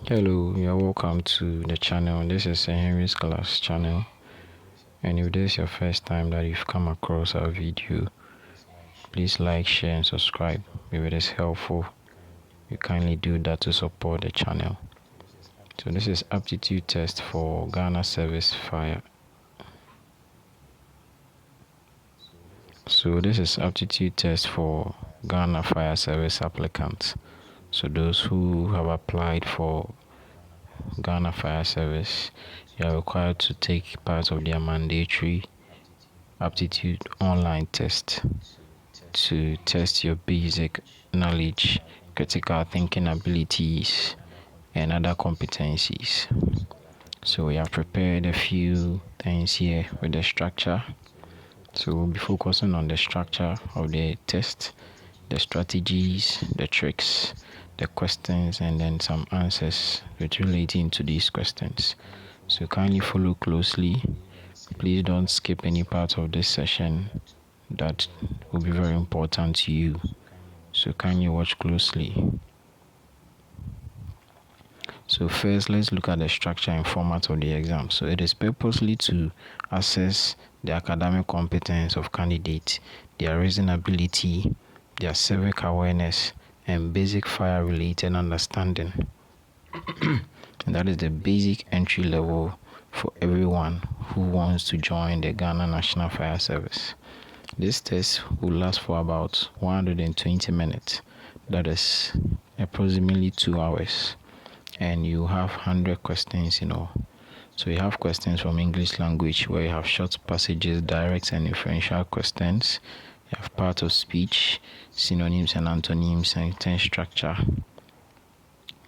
Hello, you're welcome to the channel. This is Henry's class channel, and if this is your first time that you've come across our video, please like, share and subscribe. If it is helpful, you kindly do that to support the channel. So this is aptitude test for Ghana Service Fire. So this is aptitude test for Ghana Fire Service applicants. So those who have applied for Ghana Fire Service, you are required to take part of their mandatory aptitude online test to test your basic knowledge, critical thinking abilities, and other competencies. So we have prepared a few things here with the structure. So we'll be focusing on the structure of the test, the strategies, the tricks, the questions, and then some answers relating to these questions. So kindly follow closely. Please don't skip any part of this session that will be very important to you. So kindly watch closely. So first, let's look at the structure and format of the exam. So it is purposely to assess the academic competence of candidates, their reasoning ability, their civic awareness, and basic fire-related understanding. And that is the basic entry level for everyone who wants to join the Ghana National Fire Service. This test will last for about 120 minutes. That is approximately 2 hours. And you have 100 questions in all. So you have questions from English language where you have short passages, direct and inferential questions. You have part of speech, synonyms and antonyms, and sentence structure.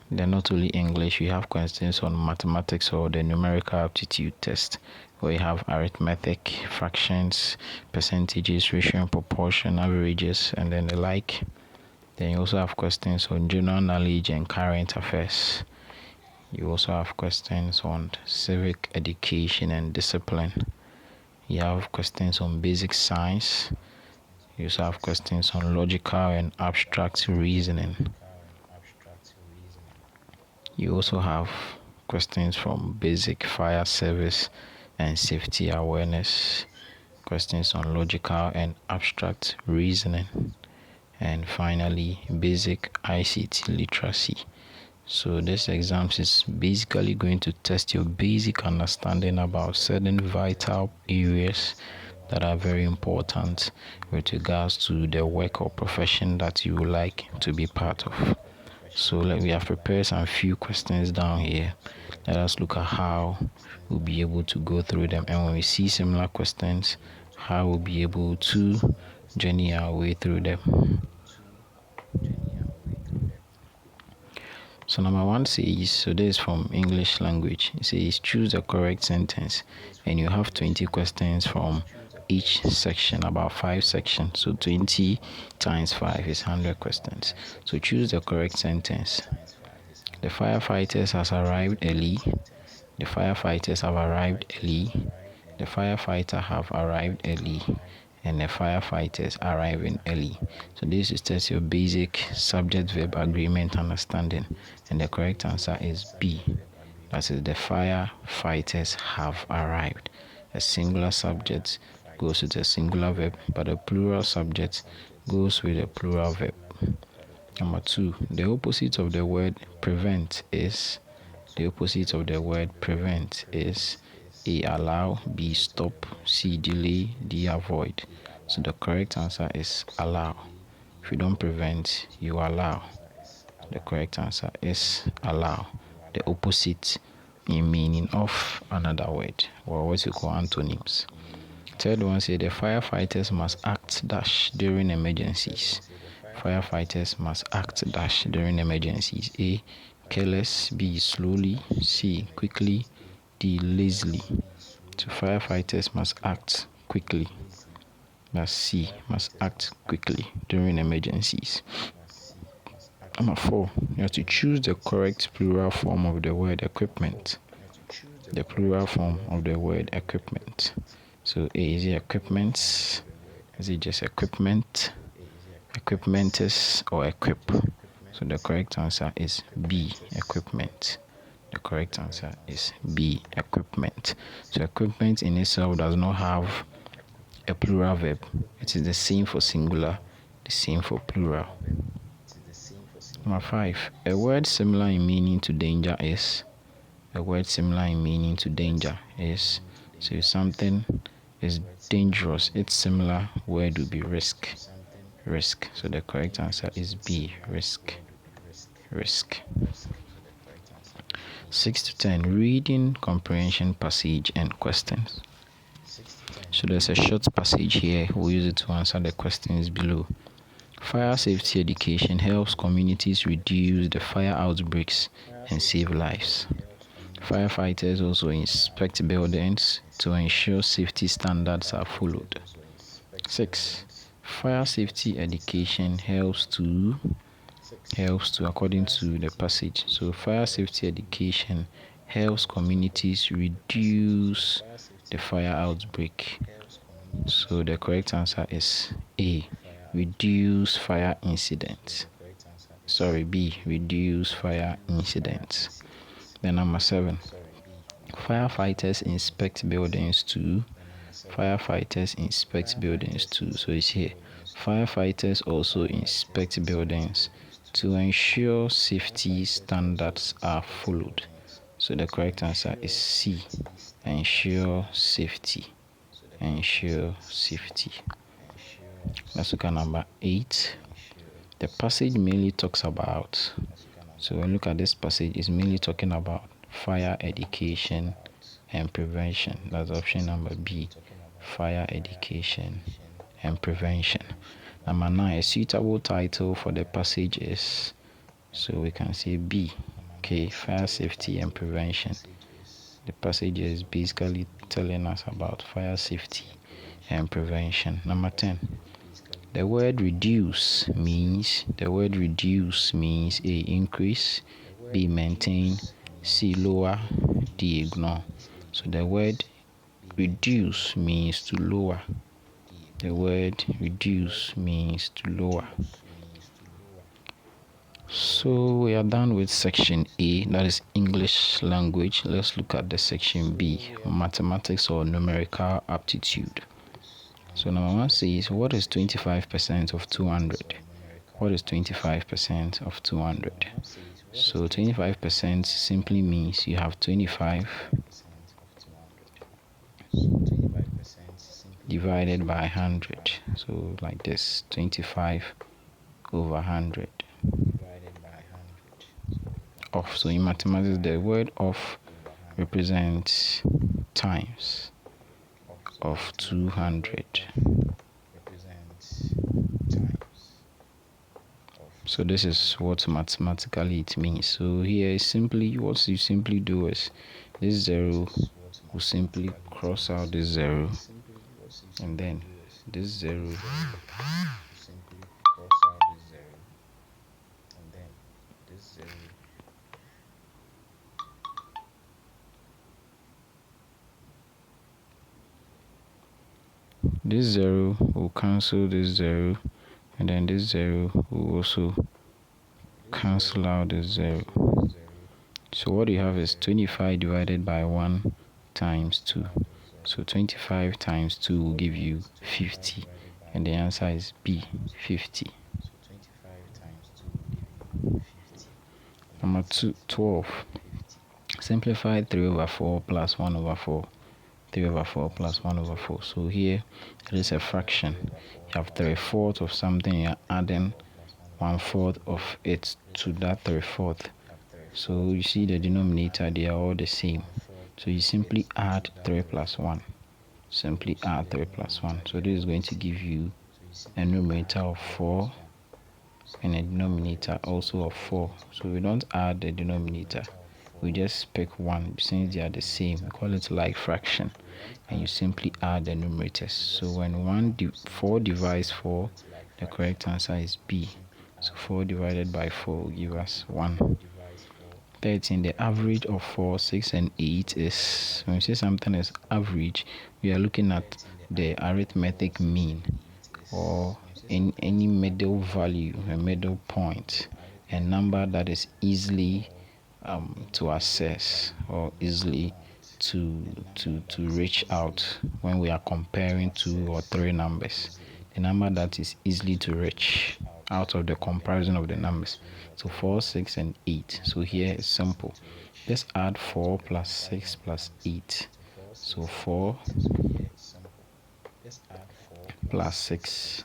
Then not only English, you have questions on mathematics or the numerical aptitude test where you have arithmetic, fractions, percentages, ratio and proportion, averages, and then the like. Then you also have questions on general knowledge and current affairs. You also have questions on civic education and discipline. You have questions on basic science. You also have questions on logical and abstract reasoning. You also have questions from basic fire service and safety awareness, questions on logical and abstract reasoning, and finally basic ICT literacy. So this exam is basically going to test your basic understanding about certain vital areas that are very important with regards to the work or profession that you would like to be part of. So we have prepared some few questions down here. Let us look at how we'll be able to go through them, and when we see similar questions, how we'll be able to journey our way through them. So number one says, so this is from English language. It says choose the correct sentence, and you have 20 questions from each section, about 5 sections. So 20 times 5 is 100 questions. So choose the correct sentence. The firefighters has arrived early. The firefighters have arrived early. The firefighter have arrived early. And the firefighters arriving early. So this is just your basic subject-verb agreement understanding, and the correct answer is B. That is, the firefighters have arrived. A singular subject goes with a singular verb, but a plural subject goes with a plural verb. Number 2, the opposite of the word prevent is. The opposite of the word prevent is A, allow, B, stop, C, delay, D, avoid. So the correct answer is allow. If you don't prevent, you allow. The correct answer is allow. The opposite in meaning of another word, or what you call antonyms. Third one says the firefighters must act dash during emergencies. Firefighters must act dash during emergencies. A, careless, B, slowly, C, quickly, D, lazily. So firefighters must act quickly. That's C, must act quickly during emergencies. Number 4, you have to choose the correct plural form of the word equipment. The plural form of the word equipment. So A, is it equipments? Is it just equipment? Equipmentus or equip? So the correct answer is B, equipment. The correct answer is B, equipment. So equipment in itself does not have a plural verb. It is the same for singular, the same for plural. Number 5. A word similar in meaning to danger is. A word similar in meaning to danger is. So if something is dangerous, its similar word would be risk. Risk. So the correct answer is B, risk. Risk. 6 to 10. Reading comprehension passage and questions. So there's a short passage here. We'll use it to answer the questions below. Fire safety education helps communities reduce the fire outbreaks and save lives. Firefighters also inspect buildings to ensure safety standards are followed. 6. Fire safety education helps to, according to the passage. So fire safety education helps communities reduce the fire outbreak. So the correct answer is A, reduce fire incidents. B, reduce fire incidents. Then number 7. Firefighters inspect buildings too. Firefighters inspect buildings too. So it's here. Firefighters also inspect buildings to ensure safety standards are followed. So the correct answer is C, ensure safety. Ensure safety. Let's look at number 8. The passage mainly talks about, so when you look at this passage, it's mainly talking about fire education and prevention. That's option number B, fire education and prevention. Number 9, a suitable title for the passage is, so we can say B, okay, fire safety and prevention. The passage is basically telling us about fire safety and prevention. Number 10. The word reduce means A, increase, B, maintain, C, lower, D, ignore. So the word reduce means to lower. The word reduce means to lower. So we are done with section A, that is English language. Let's look at the section B, mathematics or numerical aptitude. So number 1 says, what is 25% of 200? What is 25% of 200? So 25% simply means you have 25 divided by 100. So like this, 25 over 100. Of, so in mathematics, the word of represents times of 200. So this is what mathematically it means. So here is simply, what you simply do is this 0 will simply cross out this 0, and then this 0 this 0 will cancel this 0, and then this 0 will also cancel out this 0. So what you have is 25 divided by 1 times 2. So 25 times 2 will give you 50, and the answer is B, 50. Number 12. Simplify 3 over 4 plus 1 over 4. 3 over 4 plus 1 over 4. So here it is a fraction. You have 3/4 of something, you're adding 1/4 of it to that 3/4. So you see the denominator, they are all the same. So you simply add 3 plus 1. Simply add 3 plus 1. So this is going to give you a numerator of 4 and a denominator also of 4. So we don't add the denominator, we just pick 1 since they are the same. We call it like fraction, and you simply add the numerators. So when 4 divides 4, the correct answer is B. So 4 divided by 4 will give us 1. 13. The average of 4, 6, and 8 is, when we say something is average, we are looking at the arithmetic mean, or in any middle value, a middle point, a number that is easily to access or easily to reach out when we are comparing 2 or 3 numbers. The number that is easily to reach out of the comparison of the numbers. So 4, 6, and 8. So here it's simple. Just add 4 plus 6 plus 8. So 4 plus 6.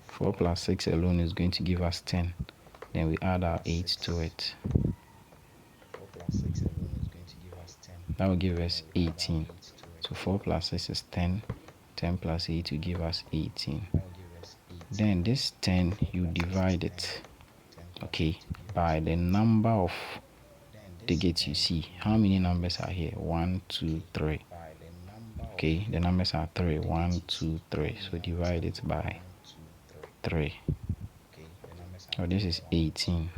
4 plus 6 alone is going to give us 10. Then we add our 8 to it. That will give us 18. So 4 plus 6 is 10. 10 plus 8 will give us 18. Then this 10, you divide it, okay, by the number of digits you see. How many numbers are here? 1, 2, 3. Okay, the numbers are 3. 1, 2, 3. So divide it by 3. So this is 18.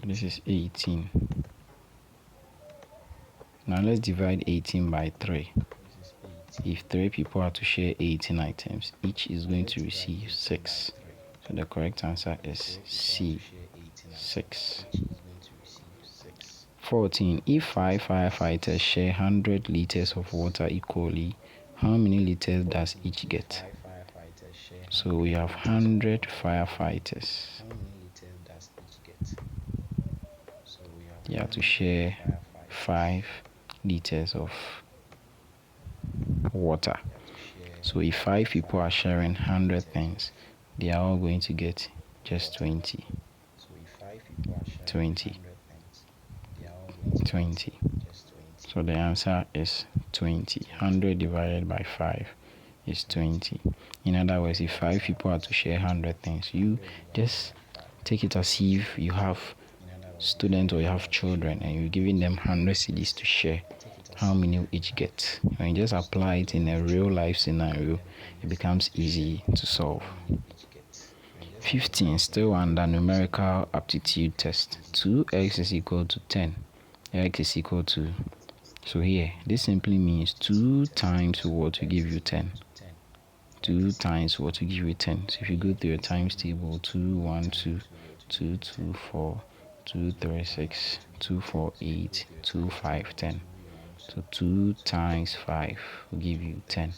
This is 18. Now let's divide 18 by 3. If 3 people are to share 18 items, each is going to receive 6. So the correct answer is C, 6. 14. If 5 firefighters share 100 liters of water equally, how many liters does each get? So we have 100 firefighters. You have to share 5 liters of water. So if 5 people are sharing 100 things, they are all going to get just 20. 20. So the answer is 20. 100 divided by 5 is 20. In other words, if 5 people are to share 100 things, you just take it as if you have students or you have children and you're giving them 100 cedis to share. How many will each get? When you just apply it in a real life scenario, it becomes easy to solve. 15. Still under numerical aptitude test. 2x is equal to 10. X is equal to, so here this simply means 2 times what will give you 10. 2 times what will give you 10. So if you go through your times table, 2, 1, 2, 2, 2, 4, 2, 3, 6, 2, 4, 8, 2, 5, 10. So 2 times 5 will give you 10.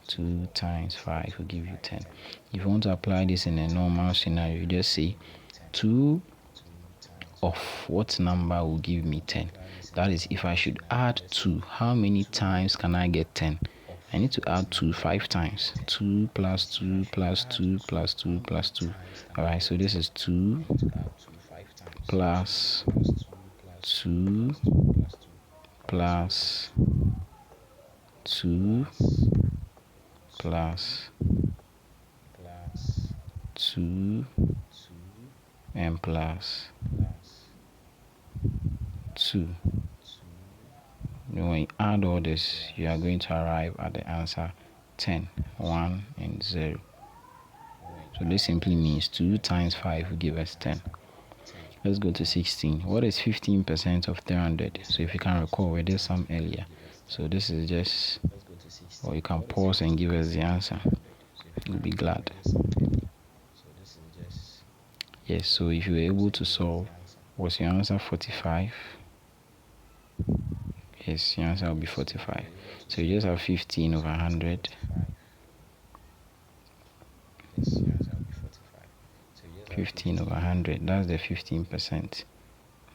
2 times 5 will give you 10. If you want to apply this in a normal scenario, you just say 2 of what number will give me 10. That is, if I should add 2, how many times can I get 10? I need to add 2 5 times. 2 plus 2 plus 2 plus 2 plus 2. Alright, so this is 2 plus 2 plus 2 plus 2 and plus 2. When you add all this, you are going to arrive at the answer 10, 1 and 0. So this simply means 2 times 5 will give us 10. Let's go to 16. What is 15% of 300? So if you can recall, we did some earlier. So this is just, or you can pause and give us the answer. You'll be glad. Yes, so if you were able to solve, was your answer 45? Yes, your answer will be 45. So you just have 15 over 100. 15 over 100, that's the 15%.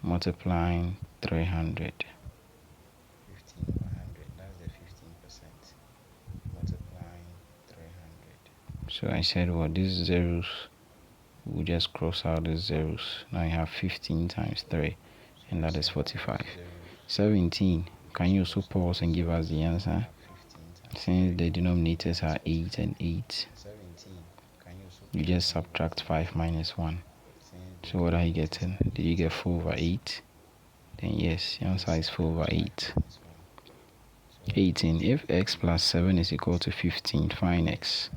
Multiplying 300. So I said, well, these zeros, we'll just cross out the zeros. Now you have 15 times 3, and that is 45. 17, can you also pause and give us the answer? Since the denominators are 8 and 8, you just subtract 5 minus 1. So what are you getting? Did you get 4 over 8? Then yes, the answer is 4 over 8. 18. If x plus 7 is equal to 15, find x.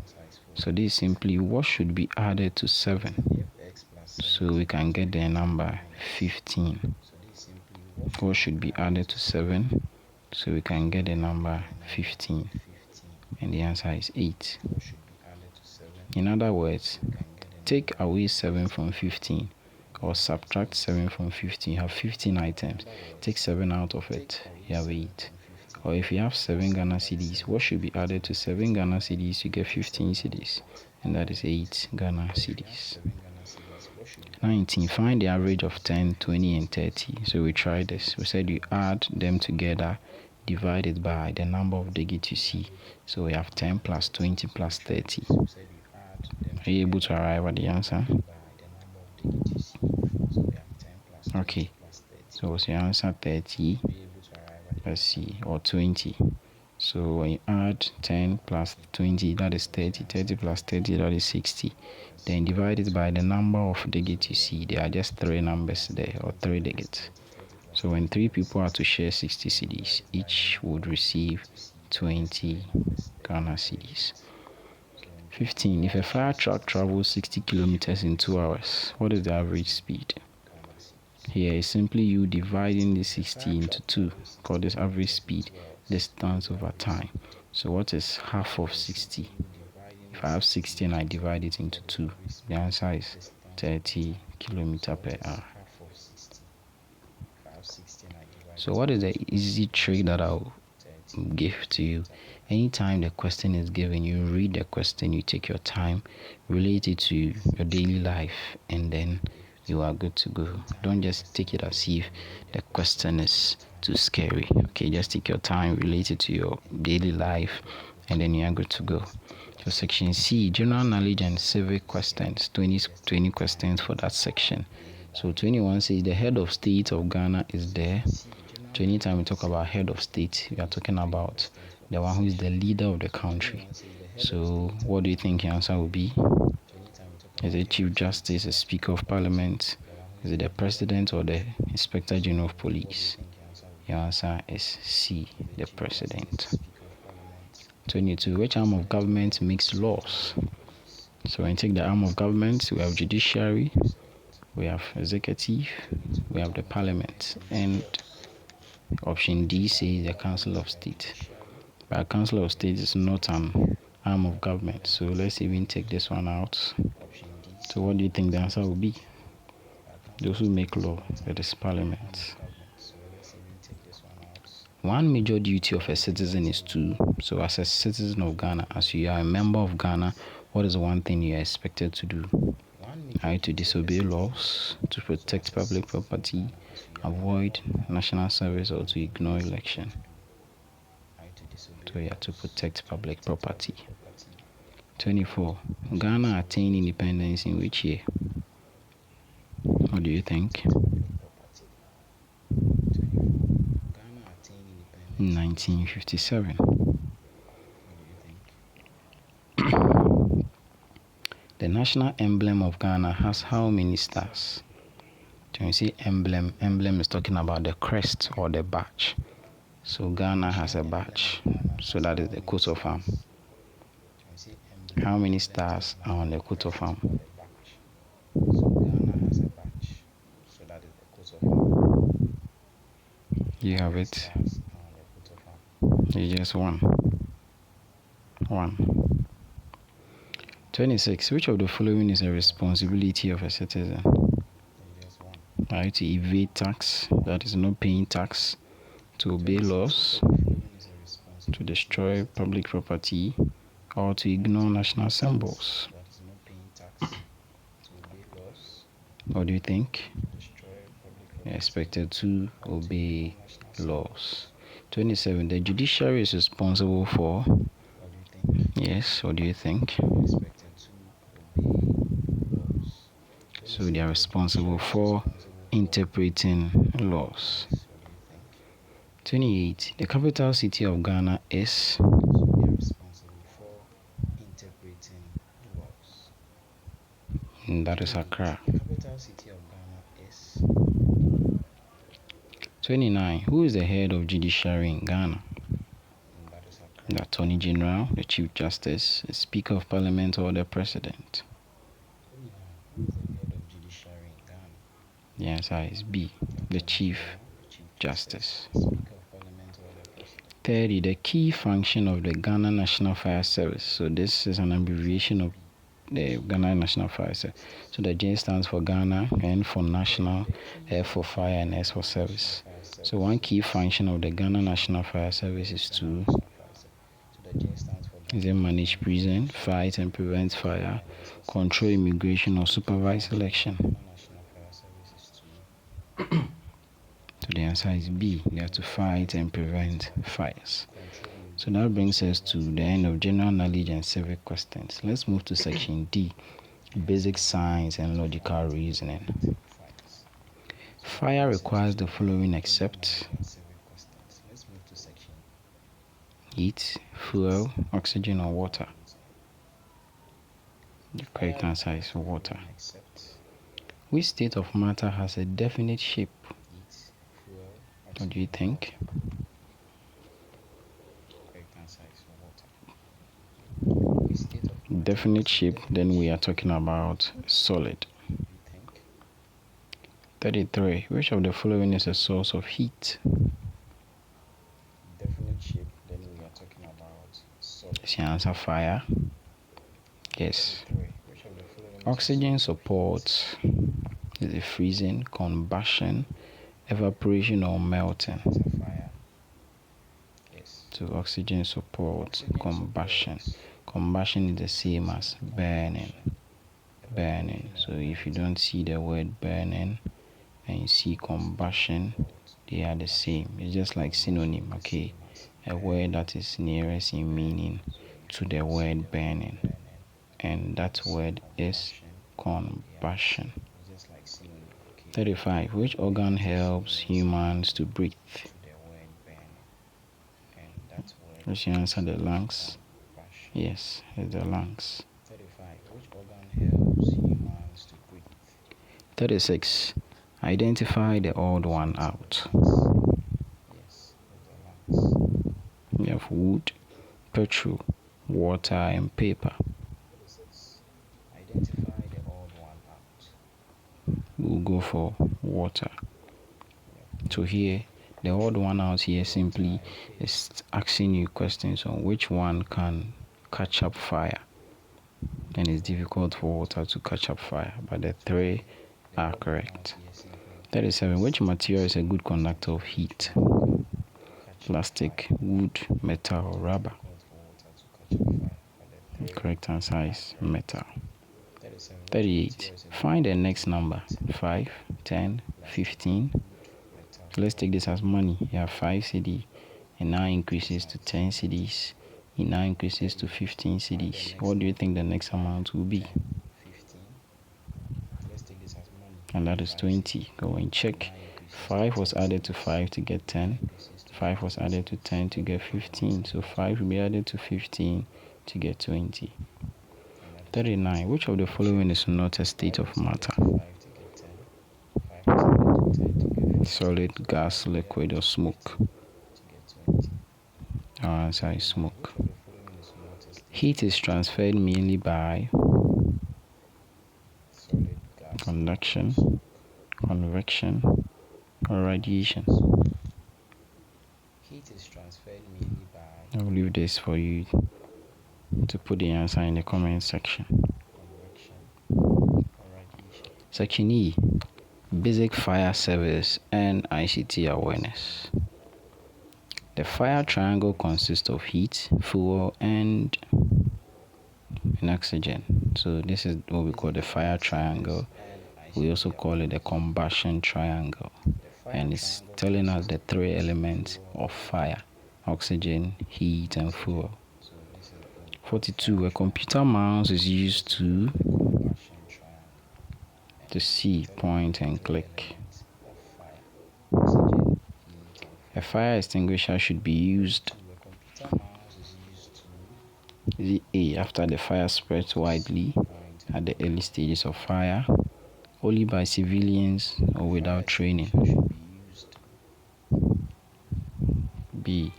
So this is simply what should be added to 7. So we can get the number 15. What should be added to 7? So we can get the number 15. And the answer is 8. In other words, take away 7 from 15 or subtract 7 from 15, you have 15 items. Take 7 out of it, you have 8. Or if you have 7 Ghana cedis, what should be added to 7 Ghana cedis? You get 15 cedis, and that is 8 Ghana cedis. 19. Find the average of 10, 20, and 30. So we tried this. We said you add them together, divide it by the number of digits you see. So we have 10 plus 20 plus 30. Are you able to arrive at the answer? Okay. So what's your answer? 30. Let's see. Or 20. So when you add 10 plus 20, that is 30. 30 plus 30, that is 60. Then divide it by the number of digits you see. There are just 3 numbers there, or 3 digits. So when 3 people are to share 60 cedis, each would receive 20 Ghana cedis. 15. If a fire truck travels 60 kilometers in 2 hours, what is the average speed? Here is simply you dividing the 60 into 2, called this average speed, distance over time. So what is half of 60? If I have 60 and I divide it into 2, the answer is 30 kilometers per hour. So what is the easy trick that I'll give to you? Anytime the question is given, you read the question, you take your time, relate it to your daily life, and then you are good to go. Don't just take it as if the question is too scary. Okay, just take your time, relate it to your daily life, and then you are good to go. So section C, general knowledge and civic questions, 20 questions for that section. So 21 says the head of state of Ghana is there. So anytime we talk about head of state, we are talking about the one who is the leader of the country. So what do you think your answer will be? Is it Chief Justice, a Speaker of Parliament? Is it the President or the Inspector General of Police? Your answer is C, the President. 22. Which arm of government makes laws? So when you take the arm of government, we have judiciary, we have executive, we have the Parliament, and option D says the Council of State. But Council of State is not an arm of government, so let's even take this one out. So what do you think the answer will be? Those who make law, that is Parliament. One major duty of a citizen is to, so as a citizen of Ghana, as you are a member of Ghana, what is one thing you are expected to do? Are you to disobey laws, to protect public property, avoid national service, or to ignore election? So you have to protect public property. 24. Ghana attained independence in which year? What do you think? 1957. The national emblem of Ghana has how many stars? When you say emblem, emblem is talking about the crest or the badge. So Ghana has a badge. So that is the coat of arms. How many stars are on the coat of arms? You have it. You just one. 26. Which of the following is a responsibility of a citizen? Are you to evade tax, that is not paying tax, to obey laws, to destroy public property, or to ignore national symbols? What do you think? You're expected to obey laws. 27. The judiciary is responsible for. Yes, what do you think? So they are responsible for interpreting laws. 28. The capital city of Ghana is. That is Accra. 29. Who is the head of judiciary in Ghana? The Attorney General, the Chief Justice, the Speaker of Parliament, or the President? The answer is B, the Chief Justice. 30. The key function of the Ghana National Fire Service. So this is an abbreviation of the Ghana National Fire Service. So the J stands for Ghana, N for National, F for Fire, and S for Service. So one key function of the Ghana National Fire Service is to manage prison, fight and prevent fire, control immigration, or supervise election. So the answer is B. They have to fight and prevent fires. So that brings us to the end of general knowledge and civic questions. Let's move to section D, basic science and logical reasoning. Fire requires the following except heat, fuel, oxygen, or water. The correct answer is water. Which state of matter has a definite shape? What do you think? Definite shape, then we are talking about solid. 33. Which of the following is a source of heat? Definite shape, then we are talking about solid. Is your answer fire? Yes. Oxygen supports is it freezing, combustion, evaporation, or melting? So oxygen supports combustion. Combustion is the same as burning. So if you don't see the word burning and you see combustion, they are the same. It's just like synonym, okay? A word that is nearest in meaning to the word burning, and that word is combustion. 35. Which organ helps humans to breathe? Which answer? The lungs. Yes, it's the lungs. 36. Identify the odd one out. We have wood, petrol, water, and paper. We'll go for water. So here, the odd one out here simply is asking you questions on which one can catch up fire. And it's difficult for water to catch up fire, but the three are correct. 37. Which material is a good conductor of heat? Plastic, wood, metal, or rubber? The correct answer is metal. 38. Find the next number. 5, 10, 15. So let's take this as money. You have 5 cedi. It now increases to 10 cedis. It now increases to 15 cedis. What do you think the next amount will be? And that is 20. Go and check. 5 was added to 5 to get 10. 5 was added to 10 to get 15. So 5 will be added to 15 to get 20. 39. Which of the following is not a state of matter? Solid, gas, liquid, or smoke? Our answer is smoke. Heat is transferred mainly by conduction, convection, or radiation. I'll leave this for you to put the answer in the comment section. Section E, basic fire service and ICT awareness. The fire triangle consists of heat, fuel, and oxygen. So this is what we call the fire triangle. We also call it the combustion triangle. And it's telling us the three elements of fire: oxygen, heat, and fuel. 42. A computer mouse is used to see, point, and click. A fire extinguisher should be used A. After the fire spreads widely at the early stages of fire, only by civilians or without training. B.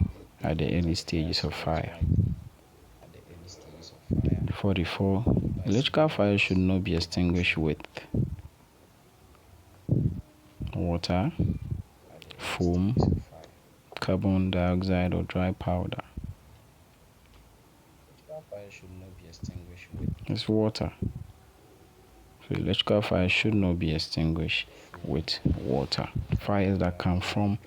At the early stages of fire. 44. Electrical fire should not be extinguished with water, foam, carbon dioxide, or dry powder. Fire should not be extinguished with It's water. So electrical fire should not be extinguished with water. Fires that come from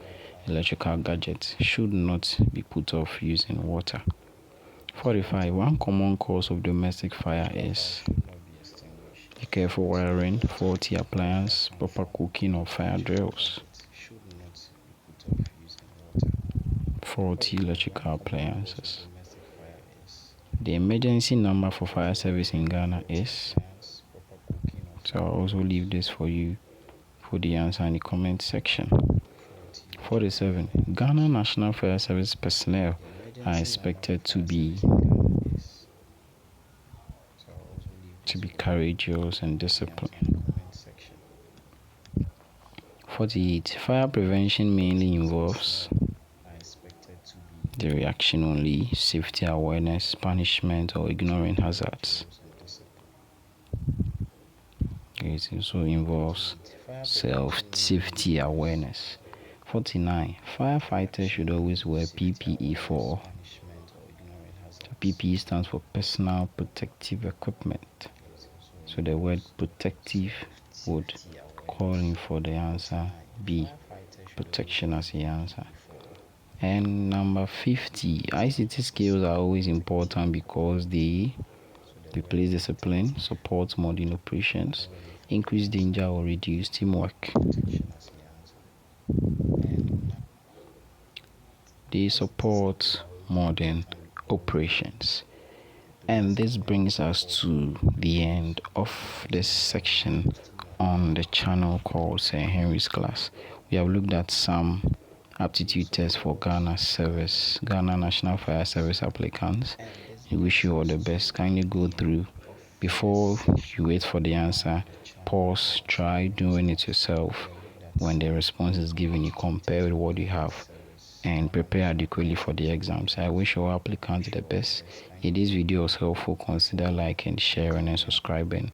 electrical gadgets should not be put off using water. 45. One common cause of domestic fire is careful wiring, faulty appliance, proper cooking or fire drills. Faulty electrical appliances. The emergency number for fire service in Ghana is, so I'll also leave this for you for the answer in the comment section. 47. Ghana National Fire Service personnel are expected to be courageous and disciplined. 48. Fire prevention mainly involves the reaction only, safety awareness, punishment, or ignoring hazards. It also involves safety awareness. 49. Firefighters should always wear PPE for. PPE stands for personal protective equipment. So the word protective would call in for the answer B, protection as the answer. And number 50, ICT skills are always important because they replace discipline, support modern operations, increase danger or reduce teamwork. They support modern operations. And this brings us to the end of this section on the channel called Sir Henry's Class. We have looked at some aptitude tests for Ghana National Fire Service applicants. We wish you all the best. Kindly go through. Before you wait for the answer, pause, try doing it yourself. When the response is given, you compare with what you have and prepare adequately for the exams. I wish all applicants the best. If this video was helpful, consider liking, sharing, and subscribing.